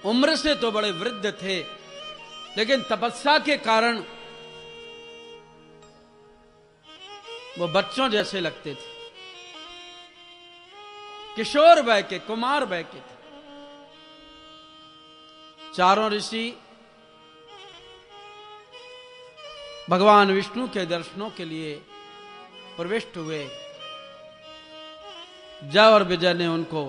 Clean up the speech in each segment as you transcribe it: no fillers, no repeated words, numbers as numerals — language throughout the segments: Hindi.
उम्र से तो बड़े वृद्ध थे, लेकिन तपस्या के कारण वो बच्चों जैसे लगते थे। किशोर वय के, कुमार वय के थे। चारों ऋषि भगवान विष्णु के दर्शनों के लिए प्रविष्ट हुए। जय और विजय ने उनको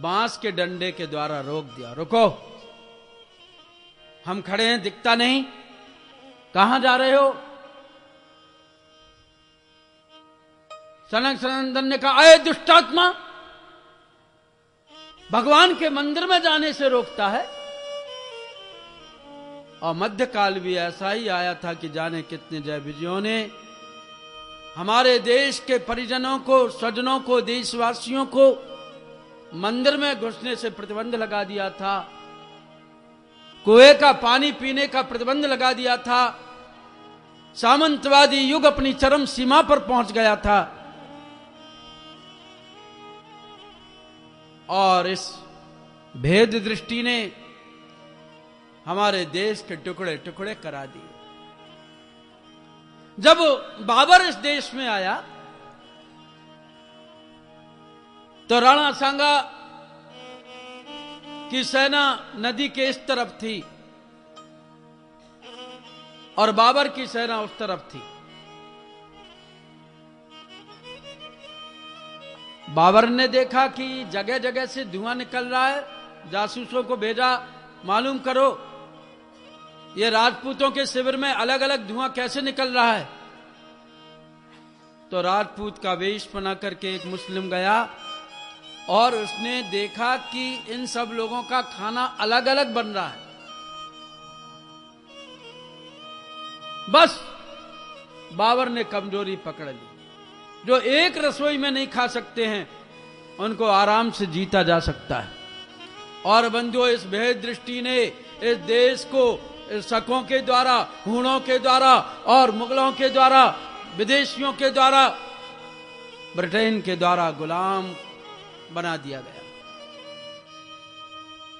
बांस के डंडे के द्वारा रोक दिया। रुको, हम खड़े हैं, दिखता नहीं, कहां जा रहे हो? सनक सनंदन ने कहा, अये दुष्टात्मा, भगवान के मंदिर में जाने से रोकता है। और मध्यकाल भी ऐसा ही आया था कि जाने कितने जय विजयों ने हमारे देश के परिजनों को, स्वजनों को, देशवासियों को मंदिर में घुसने से प्रतिबंध लगा दिया था। कुएं का पानी पीने का प्रतिबंध लगा दिया था। सामंतवादी युग अपनी चरम सीमा पर पहुंच गया था। और इस भेद दृष्टि ने हमारे देश के टुकड़े टुकड़े करा दिए। जब बाबर इस देश में आया तो राणा सांगा की सेना नदी के इस तरफ थी और बाबर की सेना उस तरफ थी। बाबर ने देखा कि जगह जगह से धुआं निकल रहा है, जासूसों को भेजा, मालूम करो ये राजपूतों के शिविर में अलग अलग धुआं कैसे निकल रहा है। तो राजपूत का वेश बना करके एक मुस्लिम गया और उसने देखा कि इन सब लोगों का खाना अलग अलग बन रहा है। बस बाबर ने कमजोरी पकड़ ली। जो एक रसोई में नहीं खा सकते हैं उनको आराम से जीता जा सकता है। और बंधुओं, इस भेद दृष्टि ने इस देश को शकों के द्वारा, हूणों के द्वारा और मुगलों के द्वारा, विदेशियों के द्वारा, ब्रिटेन के द्वारा गुलाम बना दिया गया।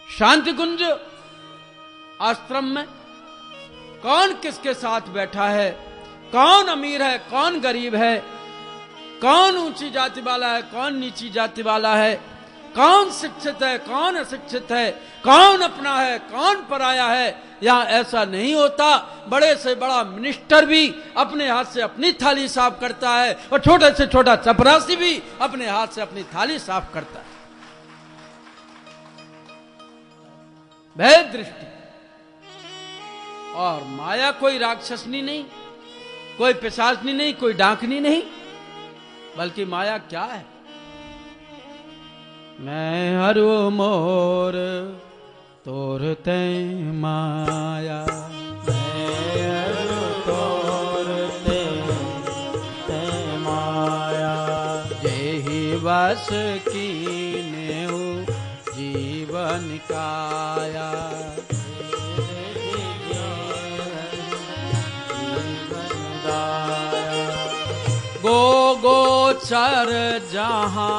शांति कुंज आश्रम में कौन किसके साथ बैठा है, कौन अमीर है, कौन गरीब है, कौन ऊंची जाति वाला है, कौन नीची जाति वाला है, कौन शिक्षित है, कौन अशिक्षित है, कौन अपना है, कौन पराया है, यहां ऐसा नहीं होता। बड़े से बड़ा मिनिस्टर भी अपने हाथ से अपनी थाली साफ करता है और छोटे से छोटा चपरासी भी अपने हाथ से अपनी थाली साफ करता है। भेद दृष्टि। और माया कोई राक्षसनी नहीं, कोई पिशाचनी नहीं, कोई डाकनी नहीं, बल्कि माया क्या है? मैं हरु मोर तोरते माया, मैं हरु तोरते माया, जेहि बस कीन्हु जीवन काया, गो गोचर जहां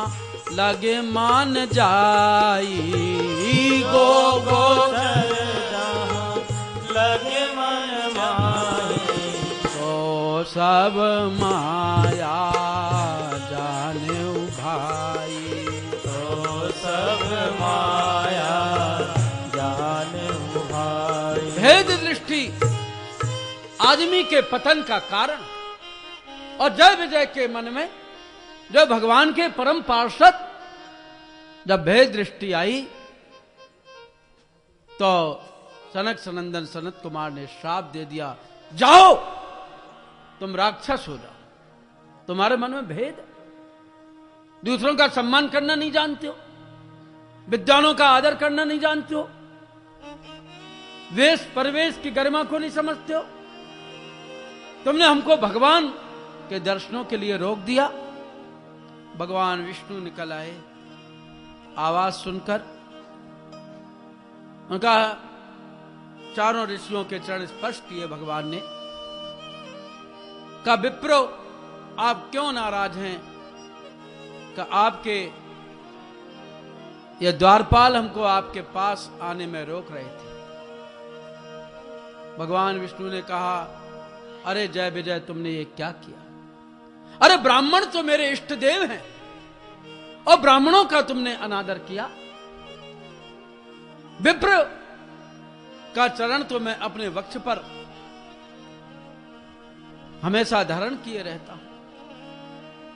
लगे मान जाई, गो गोचर जहां लगे मन माई, तो सब माया जाने भाई, तो सब माया जाने भाई। भेद दृष्टि आदमी के पतन का कारण। और जय विजय के मन में जो भगवान के परम पार्षद, जब भेद दृष्टि आई तो सनक सनंदन सनत कुमार ने श्राप दे दिया, जाओ तुम राक्षस हो जाओ, तुम्हारे मन में भेद है, दूसरों का सम्मान करना नहीं जानते हो, विद्वानों का आदर करना नहीं जानते हो, वेश परिवेश की गरिमा को नहीं समझते हो, तुमने हमको भगवान के दर्शनों के लिए रोक दिया। भगवान विष्णु निकल आए, आवाज सुनकर उनका चारों ऋषियों के चरण स्पर्श किए भगवान ने। कहा, विप्रो आप क्यों नाराज हैं? कि आपके ये द्वारपाल हमको आपके पास आने में रोक रहे थे। भगवान विष्णु ने कहा, अरे जय विजय, तुमने ये क्या किया? अरे ब्राह्मण तो मेरे इष्ट देव हैं और ब्राह्मणों का तुमने अनादर किया। विप्र का चरण तो मैं अपने वक्ष पर हमेशा धारण किए रहता हूं।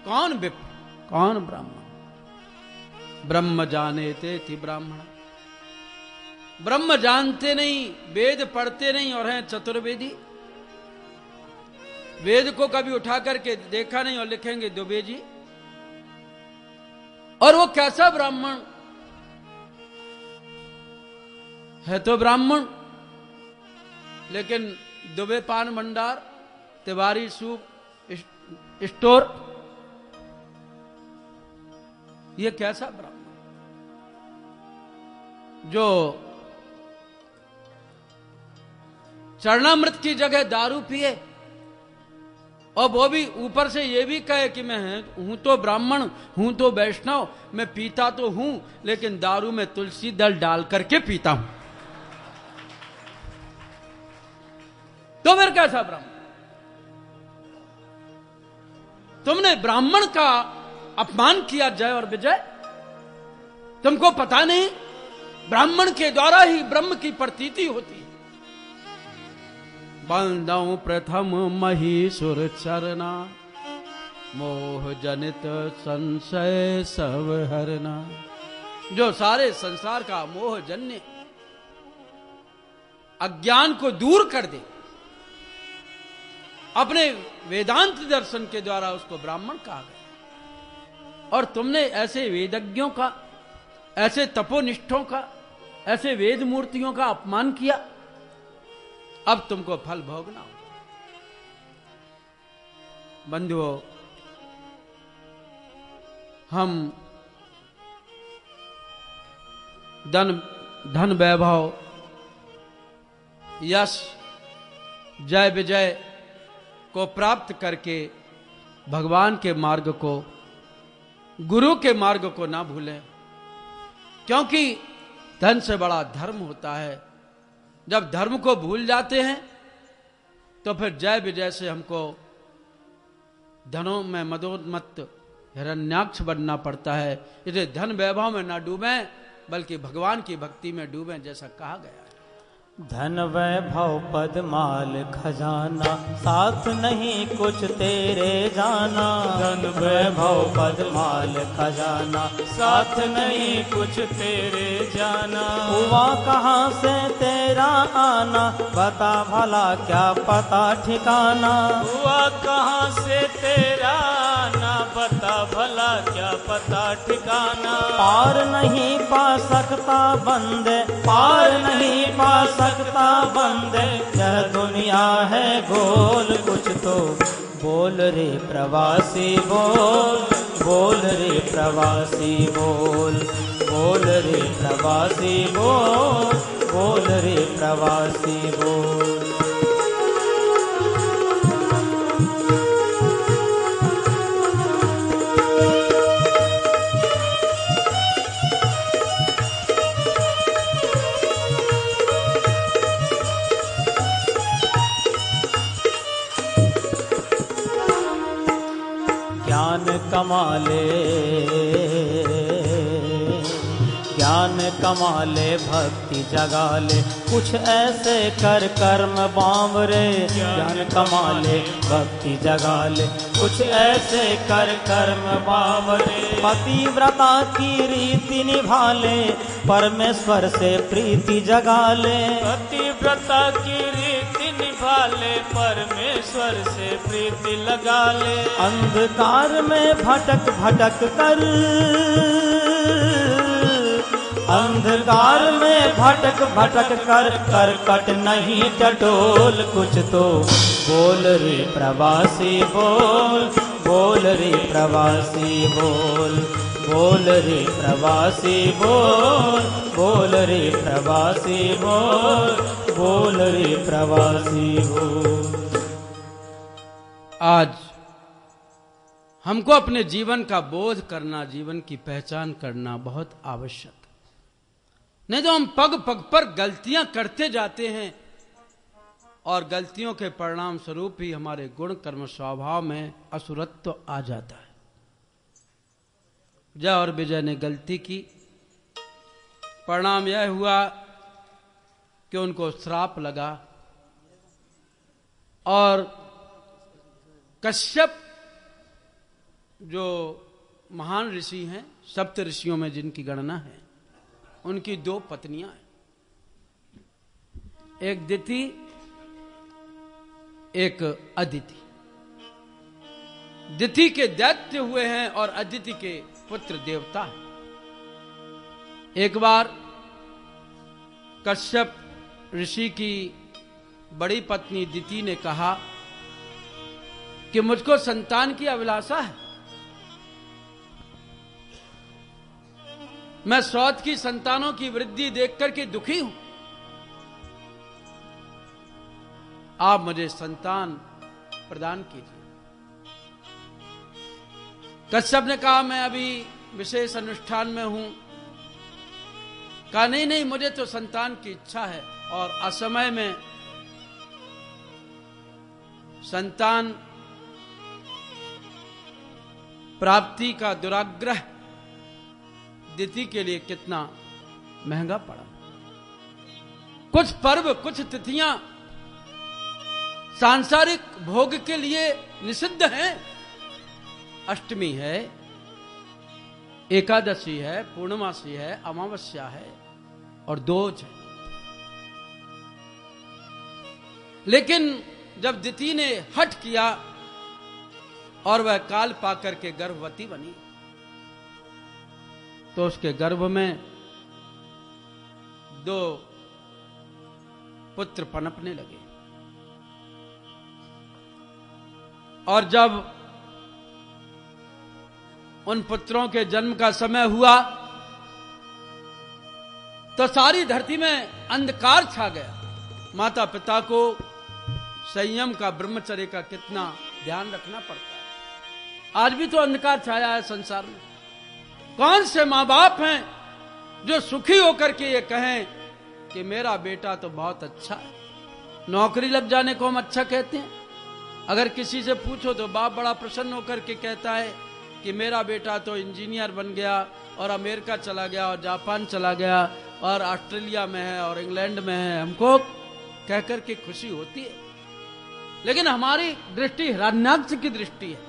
कौन विप्र, कौन ब्राह्मण? ब्रह्म जाने ते ब्राह्मण। ब्रह्म जानते नहीं, वेद पढ़ते नहीं और हैं चतुर्वेदी। वेद को कभी उठा करके देखा नहीं और लिखेंगे द्विवेदी। और वो कैसा ब्राह्मण है? तो ब्राह्मण, लेकिन दुबे पान भंडार, तिवारी सूप स्टोर, ये कैसा ब्राह्मण जो चरणामृत की जगह दारू पिए और वो भी ऊपर से ये भी कहे कि मैं हूं तो ब्राह्मण, हूं तो वैष्णव, मैं पीता तो हूं लेकिन दारू में तुलसी दल डाल करके पीता हूं। तो फिर कैसा ब्राह्मण? तुमने ब्राह्मण का अपमान किया जय और विजय। तुमको पता नहीं, ब्राह्मण के द्वारा ही ब्रह्म की प्रतीति होती है। बंदौ प्रथम महीसुर चरना, मोह जनित संशय सब हरना। जो सारे संसार का मोह जन्य अज्ञान को दूर कर दे, अपने वेदांत दर्शन के द्वारा उसको ब्राह्मण कहा गया। और तुमने ऐसे वेदज्ञों का, ऐसे तपोनिष्ठों का, ऐसे वेद मूर्तियों का अपमान किया। अब तुमको फल भोगना होगा। बंधुओं, हम धन वैभव, यश, जय विजय को प्राप्त करके भगवान के मार्ग को, गुरु के मार्ग को ना भूलें, क्योंकि धन से बड़ा धर्म होता है। जब धर्म को भूल जाते हैं तो फिर जय विजय से हमको धनों में मदोन्मत्त हिरण्याक्ष बनना पड़ता है। इसे धन वैभव में ना डूबें बल्कि भगवान की भक्ति में डूबें, जैसा कहा गया है। धन वैभव पद माल खजाना, साथ नहीं कुछ तेरे जाना। धन वैभव पद माल खजाना, साथ नहीं कुछ तेरे जाना। हुआ कहाँ से तेरा आना, बता भला क्या पता ठिकाना। हुआ कहाँ से तेरा आना, बता भला क्या पता ठिकाना। पार नहीं पा सकता बंदे, पार नहीं पा सकता बंदे। यह दुनिया है गोल, कुछ तो बोल रे प्रवासी बोल। बोल रे प्रवासी बोल। बोल रे प्रवासी बोल। बोल रे प्रवासी बोल। कमाले ज्ञान कमाले, भक्ति जगाले, कुछ ऐसे कर कर्म बावरे। ज्ञान कमाले भक्ति जगाले, कुछ ऐसे कर कर्म बावरे। पतिव्रता की रीति निभाले, परमेश्वर से प्रीति जगाले। पतिव्रता की रीति निभाले, परमेश्वर से प्रीति लगा ले। अंधकार में भटक भटक कर, अंधकार में भटक भटक कर, करकट नहीं टटोल। कुछ तो बोल रे प्रवासी बोल। बोल रे प्रवासी बोल। बोल रे प्रवासी बोल। बोल रे प्रवासी बोल। बोल रे प्रवासी बोल। आज हमको अपने जीवन का बोध करना, जीवन की पहचान करना बहुत आवश्यक है। नहीं तो हम पग पग पर गलतियां करते जाते हैं और गलतियों के परिणाम स्वरूप ही हमारे गुण कर्म स्वभाव में असुरत्व आ जाता है। जय और विजय ने गलती की, परिणाम यह हुआ कि उनको श्राप लगा और कश्यप जो महान ऋषि हैं, सप्त ऋषियों में जिनकी गणना है, उनकी 2 पत्नियां हैं, एक दिति एक अदिति। दिति के दैत्य हुए हैं और अदिति के पुत्र देवता हैं। एक बार कश्यप ऋषि की बड़ी पत्नी दिति ने कहा कि मुझको संतान की अभिलाषा है, मैं सौत की संतानों की वृद्धि देख करके दुखी हूं, आप मुझे संतान प्रदान कीजिए। कश्यप ने कहा मैं अभी विशेष अनुष्ठान में हूं। कहा नहीं नहीं, मुझे तो संतान की इच्छा है और असमय में संतान प्राप्ति का दुराग्रह दिति के लिए कितना महंगा पड़ा। कुछ पर्व, कुछ तिथियां सांसारिक भोग के लिए निषिद्ध हैं। अष्टमी है, एकादशी है, पूर्णमासी है, अमावस्या है और दोज है। लेकिन जब दिति ने हठ किया और वह काल पाकर के गर्भवती बनी तो उसके गर्भ में 2 पुत्र पनपने लगे और जब उन पुत्रों के जन्म का समय हुआ तो सारी धरती में अंधकार छा गया। माता पिता को संयम का, ब्रह्मचर्य का कितना ध्यान रखना पड़ता है। आज भी तो अंधकार छाया है संसार में। कौन से मां बाप हैं जो सुखी होकर के ये कहें कि मेरा बेटा तो बहुत अच्छा है। नौकरी लग जाने को हम अच्छा कहते हैं। अगर किसी से पूछो तो बाप बड़ा प्रसन्न होकर के कहता है कि मेरा बेटा तो इंजीनियर बन गया और अमेरिका चला गया और जापान चला गया और ऑस्ट्रेलिया में है और इंग्लैंड में है। हमको कहकर के खुशी होती है। लेकिन हमारी दृष्टि हिरण्याक्ष की दृष्टि है।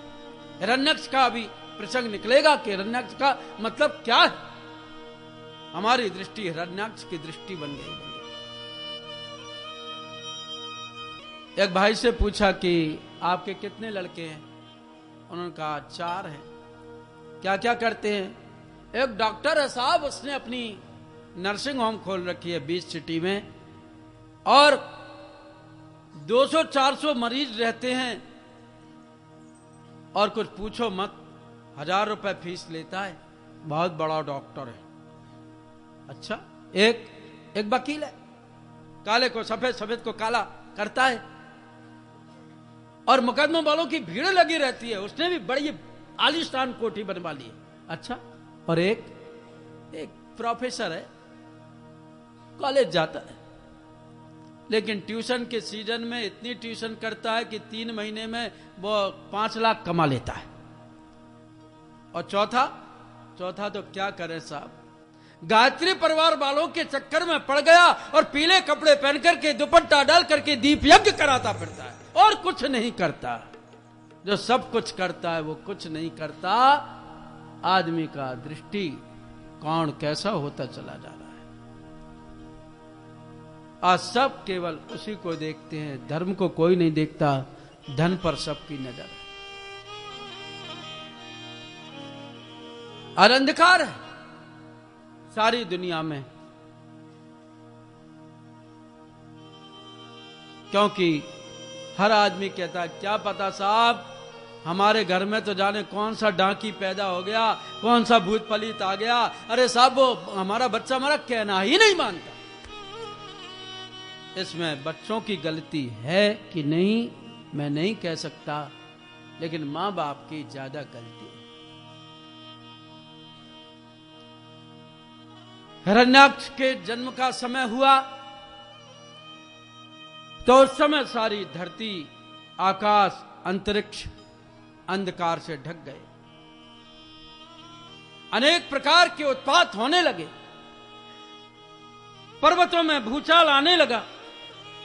हिरण्याक्ष का अभी प्रसंग निकलेगा कि हिरण्याक्ष का मतलब क्या है। हमारी दृष्टि हिरण्याक्ष की दृष्टि बन गई। एक भाई से पूछा कि आपके कितने लड़के हैं? उन्होंने कहा 4 हैं। क्या क्या करते हैं? एक डॉक्टर है साहब, उसने अपनी नर्सिंग होम खोल रखी है बीच सिटी में और 200-400 मरीज रहते हैं और कुछ पूछो मत, 1000 रुपए फीस लेता है। बहुत बड़ा डॉक्टर है। अच्छा, एक वकील है, काले को सफेद, सफेद को काला करता है और मुकदमों वालों की भीड़ लगी रहती है। उसने भी बड़ी आलीशान कोठी बनवा ली है। अच्छा, और एक प्रोफेसर है, कॉलेज जाता है लेकिन ट्यूशन के सीजन में इतनी ट्यूशन करता है कि 3 महीने में वो 5 लाख कमा लेता है। और चौथा तो क्या करे साहब, गायत्री परिवार वालों के चक्कर में पड़ गया और पीले कपड़े पहन करके, दुपट्टा डाल करके दीप यज्ञ कराता फिरता है और कुछ नहीं करता। जो सब कुछ करता है वो कुछ नहीं करता। आदमी का दृष्टि कौन कैसा होता चला जा रहा है। आज सब केवल उसी को देखते हैं, धर्म को कोई नहीं देखता। धन पर सबकी नजर है और अंधकार है सारी दुनिया में। क्योंकि हर आदमी कहता है क्या पता साहब, हमारे घर में तो जाने कौन सा डांकी पैदा हो गया, कौन सा भूत पलित आ गया। अरे साहब, वो हमारा बच्चा हमारा कहना ही नहीं मानता। इसमें बच्चों की गलती है कि नहीं मैं नहीं कह सकता, लेकिन मां बाप की ज्यादा गलती है। हिरण्याक्ष के जन्म का समय हुआ तो उस समय सारी धरती, आकाश, अंतरिक्ष अंधकार से ढक गए। अनेक प्रकार के उत्पात होने लगे। पर्वतों में भूचाल आने लगा,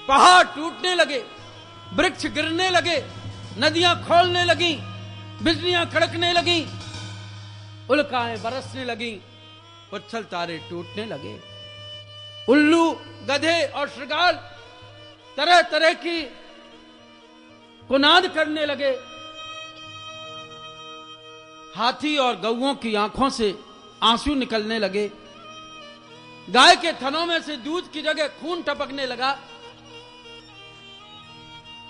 पहाड़ टूटने लगे, वृक्ष गिरने लगे, नदियां खोलने लगी, बिजलियां कड़कने लगी, उल्काएं बरसने लगी, उच्छल तारे टूटने लगे। उल्लू, गधे और श्रृगाल तरह तरह की कुनाद करने लगे। हाथी और गौओं की आंखों से आंसू निकलने लगे। गाय के थनों में से दूध की जगह खून टपकने लगा।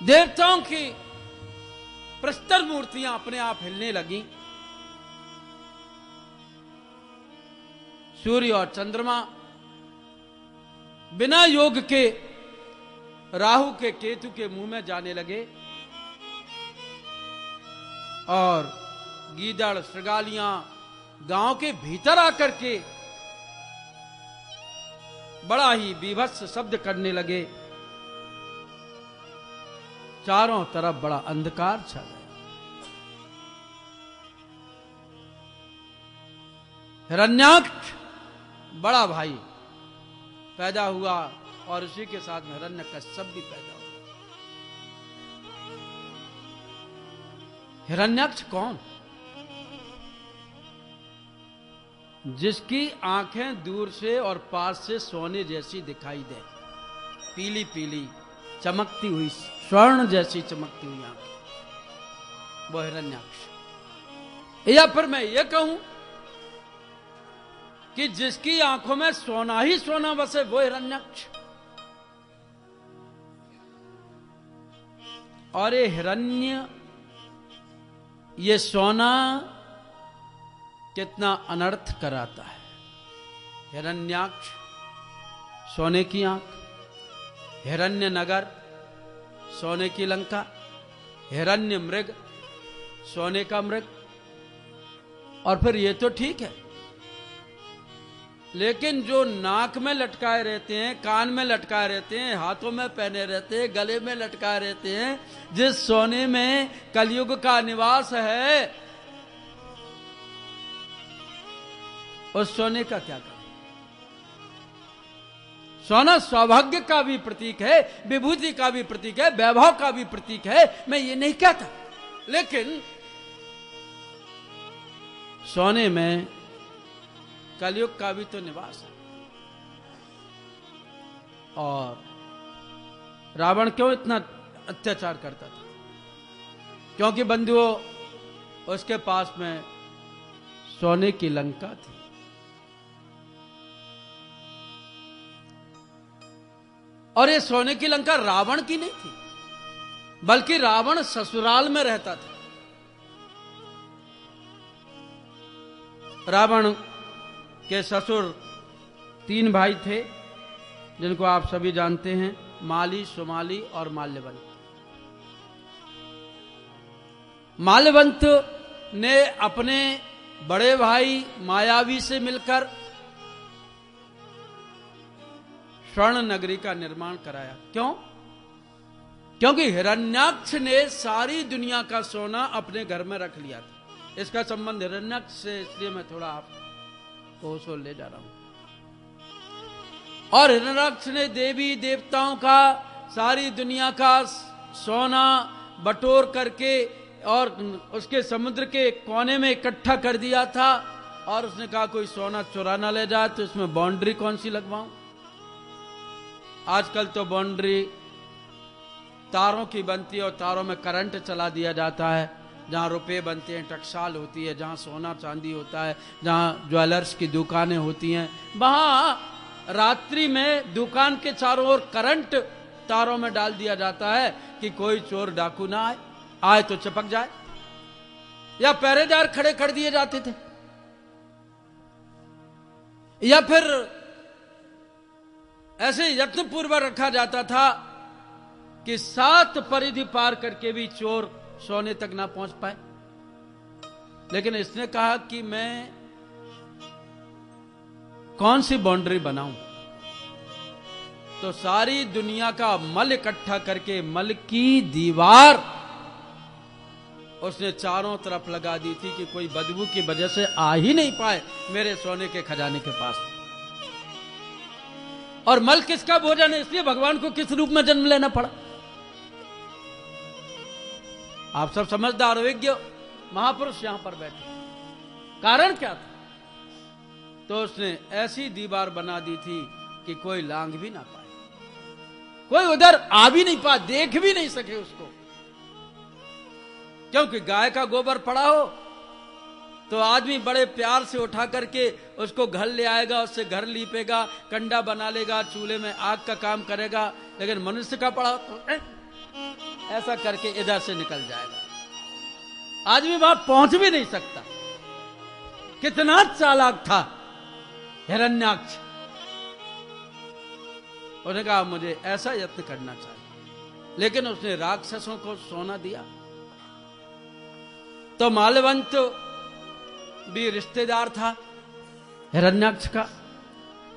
देवताओं की प्रस्तर मूर्तियां अपने आप हिलने लगी। सूर्य और चंद्रमा बिना योग के राहु के, केतु के मुंह में जाने लगे और गीदड़, श्रृगालियां गांव के भीतर आकर के बड़ा ही बीभत्स शब्द करने लगे। चारों तरफ बड़ा अंधकार छा गया। हिरण्याक्ष बड़ा भाई पैदा हुआ और उसी के साथ में हिरण्यकश्यप भी पैदा हुआ। हिरण्याक्ष कौन? जिसकी आंखें दूर से और पास से सोने जैसी दिखाई दे, पीली पीली चमकती हुई, स्वर्ण जैसी चमकती हुई आंखें, वो हिरण्याक्ष। या फिर मैं ये कहूं कि जिसकी आंखों में सोना ही सोना बसे, वो हिरण्याक्ष। और ये हिरण्य, ये सोना कितना अनर्थ कराता है। हिरण्याक्ष सोने की आंख, हिरण्य नगर सोने की लंका, हिरण्य मृग सोने का मृग। और फिर ये तो ठीक है, लेकिन जो नाक में लटकाए रहते हैं, कान में लटकाए रहते हैं, हाथों में पहने रहते हैं, गले में लटकाए रहते हैं, जिस सोने में कलयुग का निवास है, उस सोने का क्या करें? सोना सौभाग्य का भी प्रतीक है, विभूति का भी प्रतीक है, वैभव का भी प्रतीक है, मैं ये नहीं कहता, लेकिन सोने में कलयुग का भी तो निवास है। और रावण क्यों इतना अत्याचार करता था? क्योंकि बंधुओं, उसके पास में सोने की लंका थी। और ये सोने की लंका रावण की नहीं थी, बल्कि रावण ससुराल में रहता था। रावण के ससुर 3 भाई थे, जिनको आप सभी जानते हैं, माली, सुमाली और माल्यवंत। माल्यवंत ने अपने बड़े भाई मायावी से मिलकर स्वर्ण नगरी का निर्माण कराया। क्यों? क्योंकि हिरण्याक्ष ने सारी दुनिया का सोना अपने घर में रख लिया था। इसका संबंध हिरण्याक्ष से, इसलिए मैं थोड़ा आपको ले जा रहा हूं। और हिरण्याक्ष ने देवी देवताओं का, सारी दुनिया का सोना बटोर करके और उसके समुद्र के कोने में इकट्ठा कर दिया था। और उसने कहा कोई सोना चुरा ना ले जाए, तो इसमें बाउंड्री कौन सी लगवाऊं? आजकल तो बाउंड्री तारों की बनती है और तारों में करंट चला दिया जाता है। जहां रुपए बनते हैं, टकसाल होती है, जहां सोना चांदी होता है, जहां ज्वेलर्स की दुकानें होती हैं, वहां रात्रि में दुकान के चारों ओर करंट तारों में डाल दिया जाता है कि कोई चोर डाकू ना आए तो चिपक जाए। या पहरेदार खड़े कर दिए जाते थे, या फिर ऐसे यत्नपूर्वक रखा जाता था कि 7 परिधि पार करके भी चोर सोने तक ना पहुंच पाए। लेकिन इसने कहा कि मैं कौन सी बाउंड्री बनाऊं? तो सारी दुनिया का मल इकट्ठा करके मल की दीवार उसने चारों तरफ लगा दी थी कि कोई बदबू की वजह से आ ही नहीं पाए मेरे सोने के खजाने के पास। और मल किसका भोजन है, इसलिए भगवान को किस रूप में जन्म लेना पड़ा। आप सब समझदार विज्ञ महापुरुष यहां पर बैठे, कारण क्या था? तो उसने ऐसी दीवार बना दी थी कि कोई लांग भी ना पाए, कोई उधर आ भी नहीं पाए, देख भी नहीं सके उसको। क्योंकि गाय का गोबर पड़ा हो तो आदमी बड़े प्यार से उठा करके उसको घर ले आएगा, उससे घर लीपेगा, कंडा बना लेगा, चूल्हे में आग का काम करेगा। लेकिन मनुष्य का पड़ा तो ऐसा करके इधर से निकल जाएगा, आदमी वहां पहुंच भी नहीं सकता। कितना चालाक था हिरण्याक्ष। उसने कहा मुझे ऐसा यत्न करना चाहिए, लेकिन उसने राक्षसों को सोना दिया। तो माल्यवंत भी रिश्तेदार था हिरण्याक्ष का,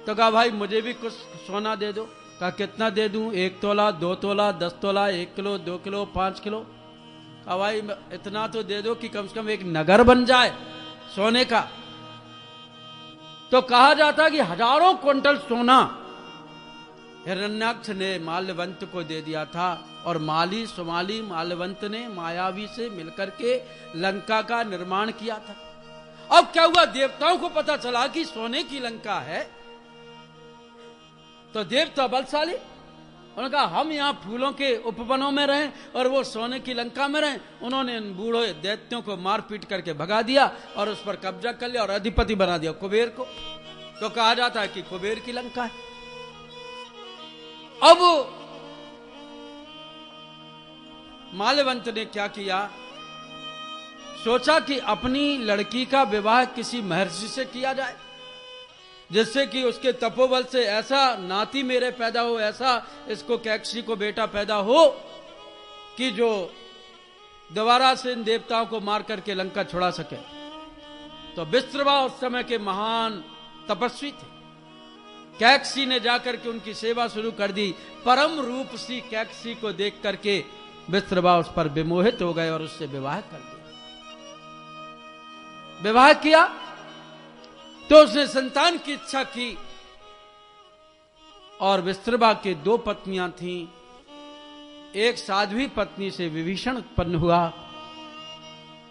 तो कहा भाई मुझे भी कुछ सोना दे दो। कहा कितना दे दूं? 1 तोला, 2 तोला, 10 तोला, 1 किलो, 2 किलो, 5 किलो। कहा भाई इतना तो दे दो कि कम से कम एक नगर बन जाए सोने का। तो कहा जाता कि हजारों क्विंटल सोना हिरण्याक्ष ने माल्यवंत को दे दिया था। और माली सुमाली माल्यवंत ने मायावी से मिलकर के लंका का निर्माण किया था। अब क्या हुआ, देवताओं को पता चला कि सोने की लंका है, तो देवता बलशाली, उन्होंने कहा हम यहां फूलों के उपवनों में रहें और वो सोने की लंका में रहें। उन्होंने इन बूढ़े दैत्यों को मार पीट करके भगा दिया और उस पर कब्जा कर लिया और अधिपति बना दिया कुबेर को। तो कहा जाता है कि कुबेर की लंका है। अब माल्यवंत ने क्या किया, सोचा कि अपनी लड़की का विवाह किसी महर्षि से किया जाए, जिससे कि उसके तपोबल से ऐसा नाती मेरे पैदा हो, ऐसा इसको कैकसी को बेटा पैदा हो कि जो दोबारा से इन देवताओं को मार करके लंका छुड़ा सके। तो विस्त्रवा उस समय के महान तपस्वी थे। कैकसी ने जाकर के उनकी सेवा शुरू कर दी। परम रूप सी कैकसी को देख करके विस्त्रवा उस पर विमोहित हो गए और उससे विवाह कर दिया। विवाह किया तो उसने संतान की इच्छा की और विस्त्रवा के 2 पत्नियां थीं। एक साध्वी पत्नी से विभीषण उत्पन्न हुआ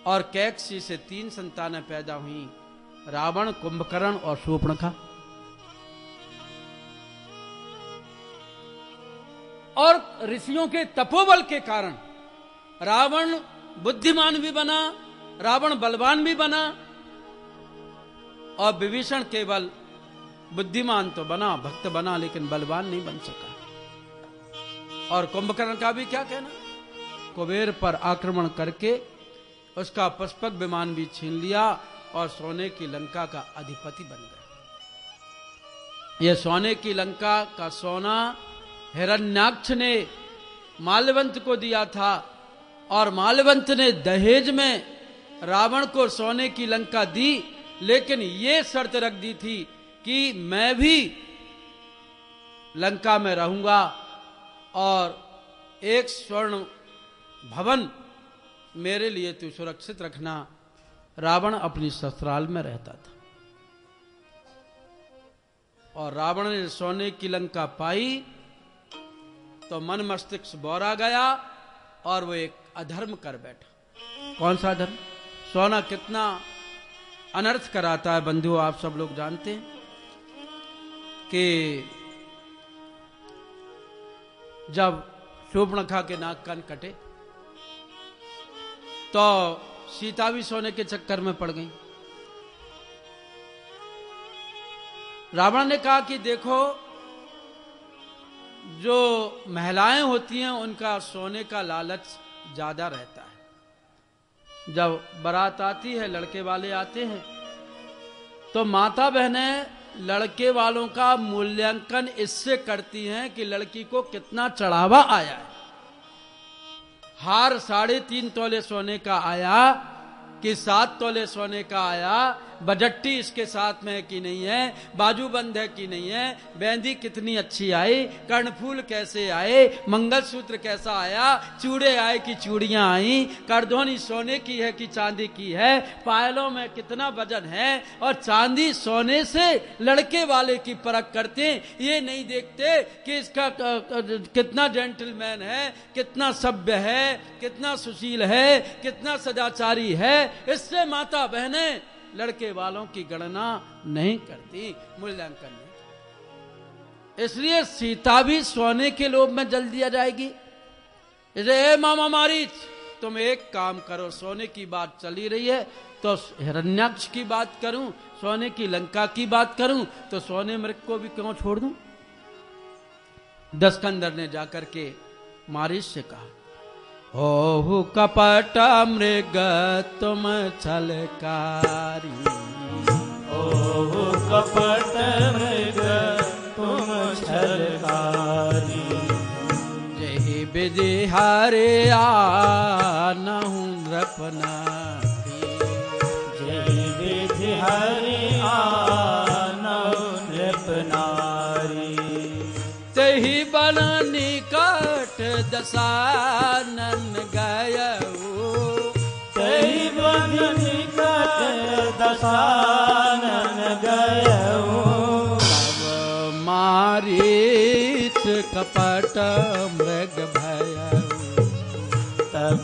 और कैकसी से 3 संतानें पैदा हुई, रावण, कुंभकर्ण और शूर्पणखा। और ऋषियों के तपोबल के कारण रावण बुद्धिमान भी बना, रावण बलवान भी बना, और विभीषण केवल बुद्धिमान तो बना, भक्त बना, लेकिन बलवान नहीं बन सका। और कुंभकर्ण का भी क्या कहना, कुबेर पर आक्रमण करके उसका पुष्पक विमान भी छीन लिया और सोने की लंका का अधिपति बन गया। यह सोने की लंका का सोना हिरण्याक्ष ने माल्यवंत को दिया था और माल्यवंत ने दहेज में रावण को सोने की लंका दी, लेकिन ये शर्त रख दी थी कि मैं भी लंका में रहूंगा और एक स्वर्ण भवन मेरे लिए तू सुरक्षित रखना। रावण अपनी ससुराल में रहता था और रावण ने सोने की लंका पाई तो मन मस्तिष्क बौरा गया और वो एक अधर्म कर बैठा। कौन सा अधर्म? सोना कितना अनर्थ कराता है बंधुओं, आप सब लोग जानते हैं कि जब शूर्पणखा के नाक कान कटे तो सीता भी सोने के चक्कर में पड़ गई। रावण ने कहा कि देखो, जो महिलाएं होती हैं उनका सोने का लालच ज्यादा रहता है। जब बारात आती है, लड़के वाले आते हैं, तो माता बहनें लड़के वालों का मूल्यांकन इससे करती हैं कि लड़की को कितना चढ़ावा आया है। हार 3.5 तोले सोने का आया कि 7 तोले सोने का आया, बजट्टी इसके साथ में है कि नहीं है, बाजूबंद है कि नहीं है, बेंदी कितनी अच्छी आई, कर्णफूल कैसे आए, मंगलसूत्र कैसा आया, चूड़े आए कि चूड़ियां आई, करधोनी सोने की है कि चांदी की है, पायलों में कितना वजन है। और चांदी सोने से लड़के वाले की परख करते हैं, ये नहीं देखते कि इसका कितना जेंटलमैन है, कितना सभ्य है, कितना सुशील है, कितना सदाचारी है। इससे माता बहनें लड़के वालों की गणना नहीं करती, मूल्यांकन नहीं। इसलिए सीता भी सोने के लोभ में जल दिया जाएगी। इसे मामा मारीच, तुम एक काम करो, सोने की बात चली रही है तो हिरण्याक्ष की बात करूं, सोने की लंका की बात करूं तो सोने मृग को भी क्यों छोड़ दूं। दस्कंदर ने जाकर के मारीच से कहा, हो कपट मृग तुम छलकारी, हो कपट मृग तुम छलकारी, जही विधि हरे आनहु नृपनारी, जही विधि हरे आनहु नृपनारी, तही बन निकट दशानन गयऊ, तही बन निकट दशानन गयऊ, तब मारीच कपट मृग भयऊ, तब